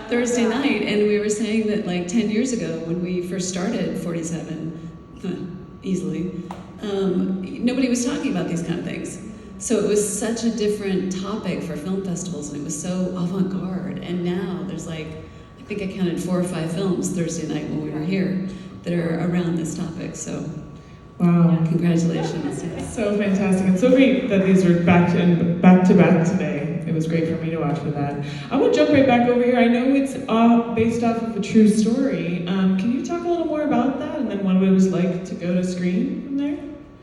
Thursday night, and we were saying that like 10 years ago when we first started 47, easily, nobody was talking about these kind of things. So it was such a different topic for film festivals, and it was so avant-garde. And now there's like, I think I counted 4 or 5 films Thursday night when we were here that are around this topic. So, wow, congratulations! So fantastic, and so great that these were back to back today. It was great for me to watch for that. I want to jump right back over here. I know it's based off of a true story. Can you talk a little more about that, and then what it was like to go to screen from there?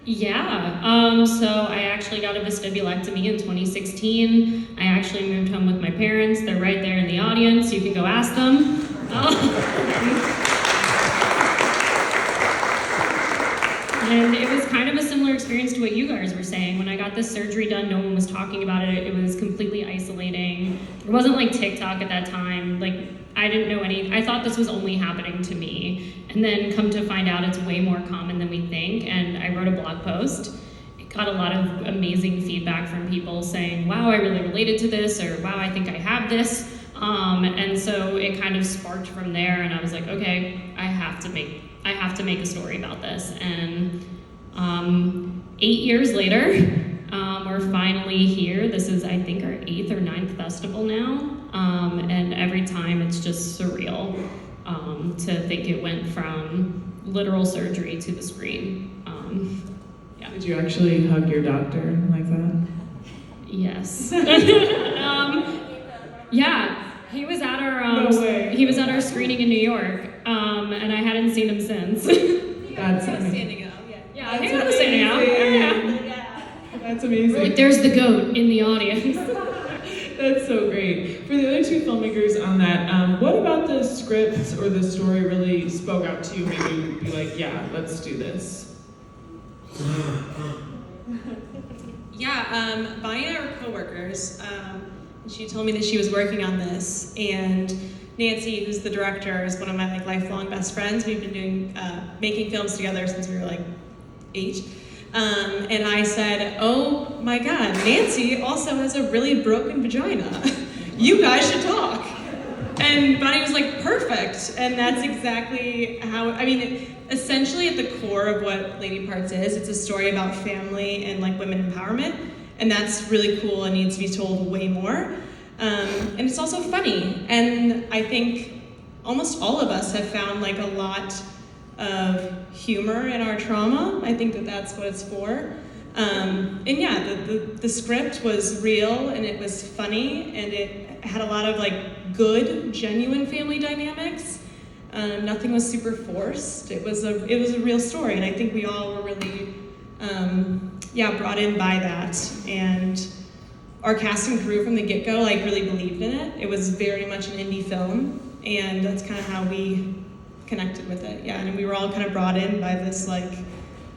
Yeah, so I actually got a vestibulectomy in 2016. I actually moved home with my parents. They're right there in the audience. You can go ask them. And it was kind of a similar experience to what you guys were saying. When I got this surgery done, no one was talking about it. It was completely isolating. It wasn't like TikTok at that time. Like, I didn't know I thought this was only happening to me. And then come to find out it's way more common than we think. And I wrote a blog post. It got a lot of amazing feedback from people saying, wow, I really related to this, or wow, I think I have this. And so it kind of sparked from there, and I was like, okay, I have to make a story about this. And 8 years later, we're finally here. This is, I think, our 8th or 9th festival now. And every time it's just surreal to think it went from literal surgery to the screen. Yeah. Did you actually hug your doctor like that? Yes. Yeah. He was at our screening in New York, and I hadn't seen him since. That's standing up. Yeah, I think I was standing out. Yeah. That's amazing. Like, there's the goat in the audience. That's so great. For the other 2 filmmakers on that, what about the script or the story really spoke out to you? Maybe you'd be like, yeah, let's do this. Yeah, Bonnie and I were co-workers. She told me that she was working on this, and Nancy, who's the director, is one of my lifelong best friends. We've been doing making films together since we were 8. And I said, oh my God, Nancy also has a really broken vagina. You guys should talk. And Bonnie was like, perfect. And that's exactly how, essentially at the core of what Lady Parts is, it's a story about family and women empowerment. And that's really cool and needs to be told way more. And it's also funny. And I think almost all of us have found a lot of humor in our trauma. I think that's what it's for. And yeah, the script was real and it was funny and it had a lot of good, genuine family dynamics. Nothing was super forced. It was a real story, and I think we all were really brought in by that. And our cast and crew from the get-go really believed in it. It was very much an indie film, and that's kind of how we connected with it. Yeah, and we were all kind of brought in by this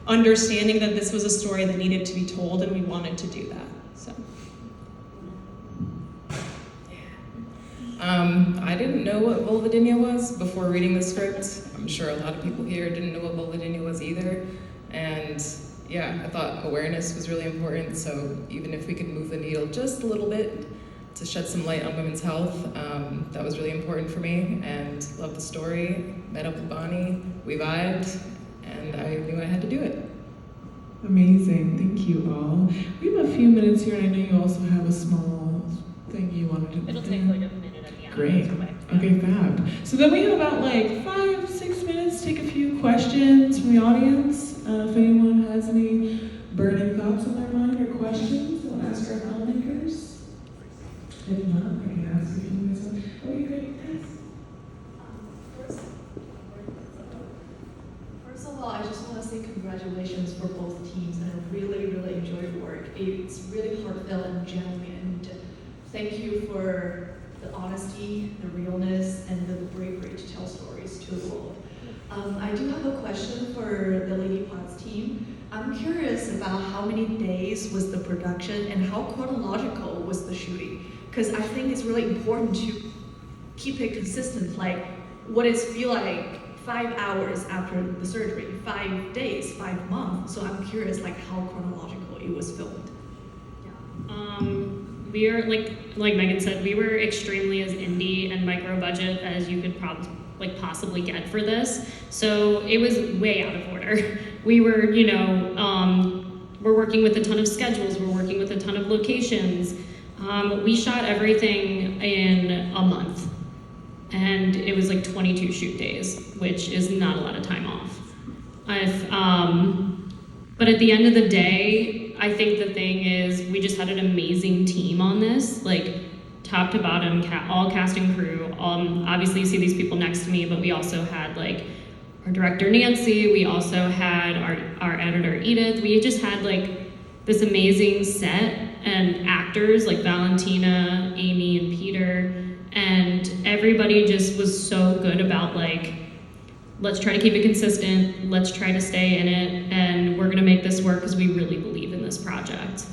understanding that this was a story that needed to be told, and we wanted to do that. So. I didn't know what vulvodynia was before reading the script. I'm sure a lot of people here didn't know what vulvodynia was either. And yeah, I thought awareness was really important, so even if we could move the needle just a little bit to shed some light on women's health, that was really important for me, and loved the story. Met up with Bonnie, we vibed, and I knew I had to do it. Amazing, thank you all. We have a few minutes here, and I know you also have a small thing you wanted to do. It'll take a minute at the end. Great. Okay, fab. So then we have about 5-6 minutes to take a few questions from the audience. If anyone has any burning thoughts on their mind or questions, we'll ask our filmmakers. If not, I can ask if you guys want. Okay, great. Yes. First of all, I just want to say congratulations for both teams, and I really, really enjoyed your work. It's really heartfelt and genuine, and thank you for the honesty, the realness, and the bravery to tell stories to the world. I do have a question for the Lady Potts team. I'm curious about how many days was the production and how chronological was the shooting? Because I think it's really important to keep it consistent. What does it feel like 5 hours after the surgery, 5 days, 5 months? So I'm curious how chronological it was filmed. Yeah. We are, like Megan said, we were extremely as indie, and my micro budget as you could possibly get for this. So it was way out of order. We were, we're working with a ton of schedules, we're working with a ton of locations. We shot everything in a month, and it was like 22 shoot days, which is not a lot of time off. But at the end of the day, I think the thing is we just had an amazing team on this, like top to bottom, all cast and crew. Obviously you see these people next to me, but we also had like our director Nancy, we also had our editor Edith. We just had like this amazing set and actors like Valentina, Amy, and Peter, and everybody just was so good about like, let's try to keep it consistent, let's try to stay in it, and we're gonna make this work because we really believe in this project.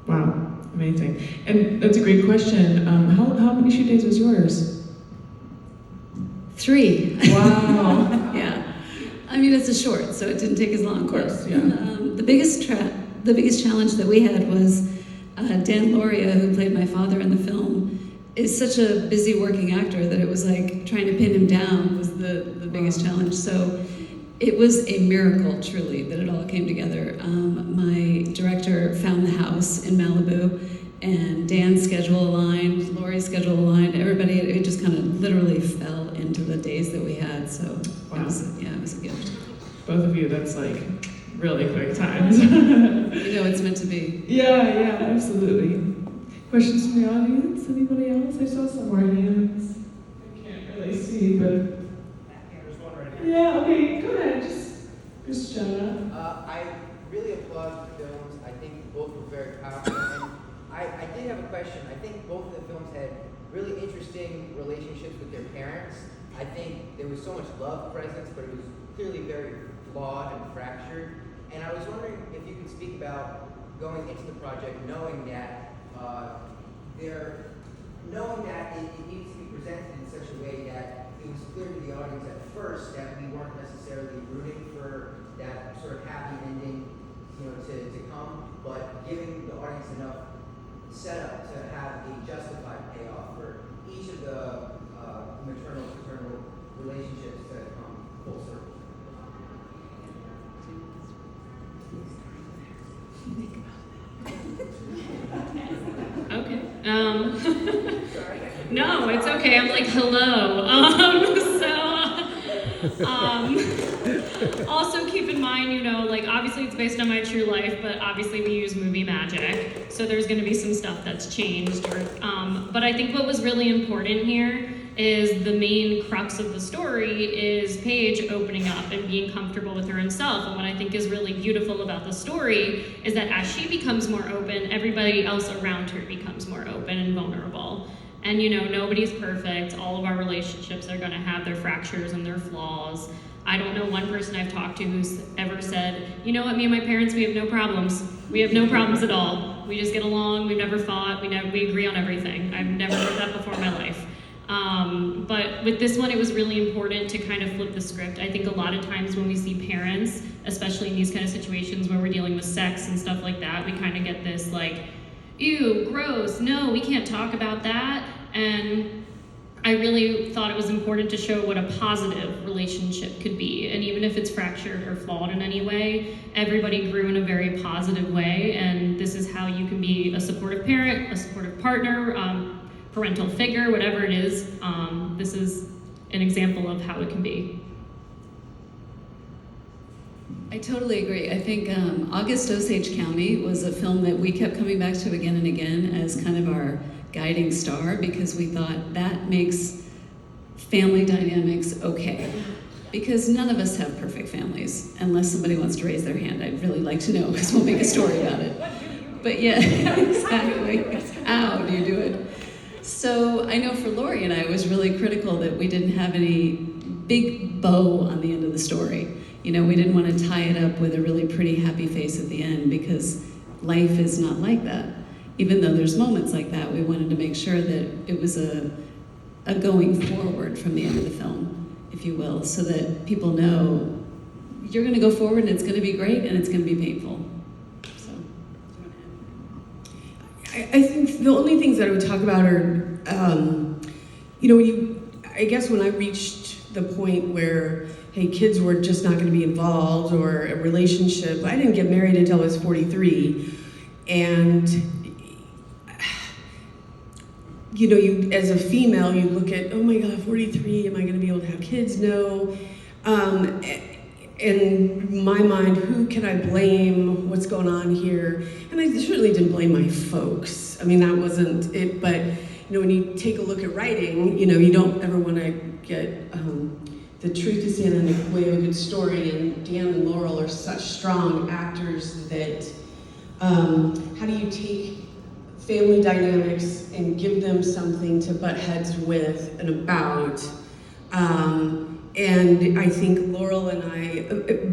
Wow, amazing. And that's a great question. How many shoot days was yours? 3. Wow. Yeah. I mean, it's a short, so it didn't take as long. Of course, yeah. The biggest challenge that we had was Dan Loria, who played my father in the film, is such a busy working actor that it was like trying to pin him down was the biggest challenge. So it was a miracle, truly, that it all came together. My director found the house in Malibu, and Dan's schedule aligned, Lori's schedule aligned, everybody, it just kind of literally fell into the days that we had. So Wow. it was a gift. Both of you, that's like really quick times. It's meant to be. Yeah, absolutely. Questions from the audience? Anybody else? I saw some more hands. I can't really see, but... There's one right here. Yeah, okay, go ahead. Just shout out. I really applaud the films. I think both were very powerful. And I did have a question. I think both of the films had really interesting relationships with their parents. I think there was so much love present, but it was clearly very flawed and fractured. And I was wondering if you could speak about going into the project knowing that it needs to be presented in such a way that it was clear to the audience at first that we weren't necessarily rooting for that sort of happy ending, to come, but giving the audience enough setup to have a justified payoff for each of the maternal-paternal relationships to come full circle. Okay. No, it's okay. I'm like, hello. Also keep in mind, obviously it's based on my true life, but obviously we use movie magic, so there's going to be some stuff that's changed. But I think what was really important here is the main crux of the story is Paige opening up and being comfortable with her own self. And what I think is really beautiful about the story is that as she becomes more open, everybody else around her becomes more open and vulnerable. And nobody's perfect. All of our relationships are gonna have their fractures and their flaws. I don't know one person I've talked to who's ever said, you know what, me and my parents, we have no problems. We have no problems at all. We just get along, we've never fought, we agree on everything. I've never heard that before in my life. But with this one, it was really important to kind of flip the script. I think a lot of times when we see parents, especially in these kind of situations where we're dealing with sex and stuff like that, we kind of get this like, ew, gross, no, we can't talk about that. And I really thought it was important to show what a positive relationship could be. And even if it's fractured or flawed in any way, everybody grew in a very positive way. And this is how you can be a supportive parent, a supportive partner, parental figure, whatever it is. This is an example of how it can be. I totally agree. I think August Osage County was a film that we kept coming back to again and again as kind of our guiding star, because we thought that makes family dynamics okay. Because none of us have perfect families, unless somebody wants to raise their hand. I'd really like to know, because we'll make a story about it. But yeah, exactly. How do you do it? So I know for Lori and I, it was really critical that we didn't have any big bow on the end of the story. We didn't want to tie it up with a really pretty happy face at the end, because life is not like that. Even though there's moments like that, we wanted to make sure that it was a going forward from the end of the film, if you will, so that people know you're going to go forward and it's going to be great and it's going to be painful. So, I think the only things that I would talk about are I guess when I reached the point where, hey, kids were just not going to be involved, or a relationship, I didn't get married until I was 43. And, as a female, you look at, oh my God, 43, am I going to be able to have kids? No. In my mind, who can I blame? What's going on here? And I certainly didn't blame my folks. I mean, that wasn't it, but when you take a look at writing, you don't ever want to get the truth to stand in the way of a good story, and Dan and Laurel are such strong actors that how do you take family dynamics and give them something to butt heads with and about? And I think Laurel and I,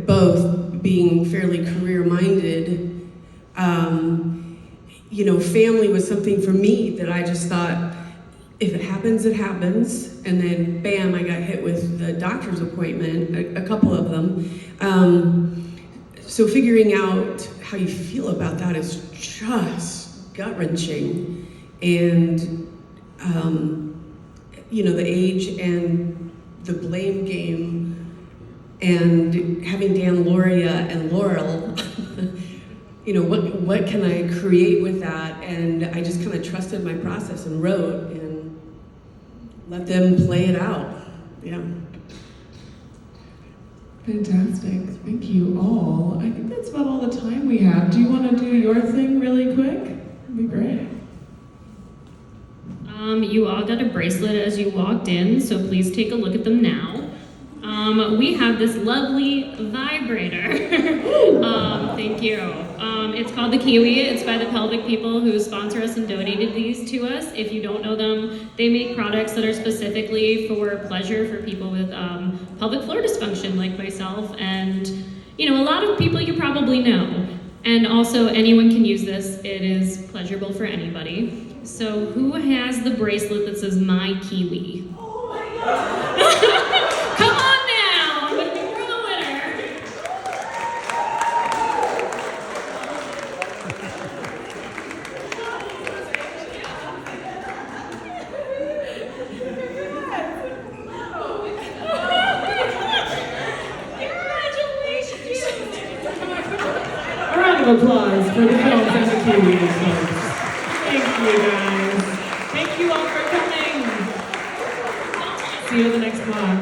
both being fairly career-minded, family was something for me that I just thought, if it happens, it happens. And then, bam, I got hit with the doctor's appointment, a couple of them. So figuring out how you feel about that is just gut-wrenching. And, the age and the blame game, and having Dan, Loria, and Laurel, what can I create with that? And I just kind of trusted my process and wrote and let them play it out. Yeah. Fantastic. Thank you all. I think that's about all the time we have. Do you want to do your thing really quick? That'd be great. You all got a bracelet as you walked in, so please take a look at them now. We have this lovely vibrator. Thank you. It's called the Kiwi. It's by the Pelvic people who sponsor us and donated these to us. If you don't know them, they make products that are specifically for pleasure for people with pelvic floor dysfunction like myself, and a lot of people you probably know. And also, anyone can use this. It is pleasurable for anybody. So who has the bracelet that says My Kiwi? Oh my God! Come on now! You're the winner! A round of applause for the films and the Kiwis, folks. Thank you, guys. Thank you all for coming. See you the next vlog.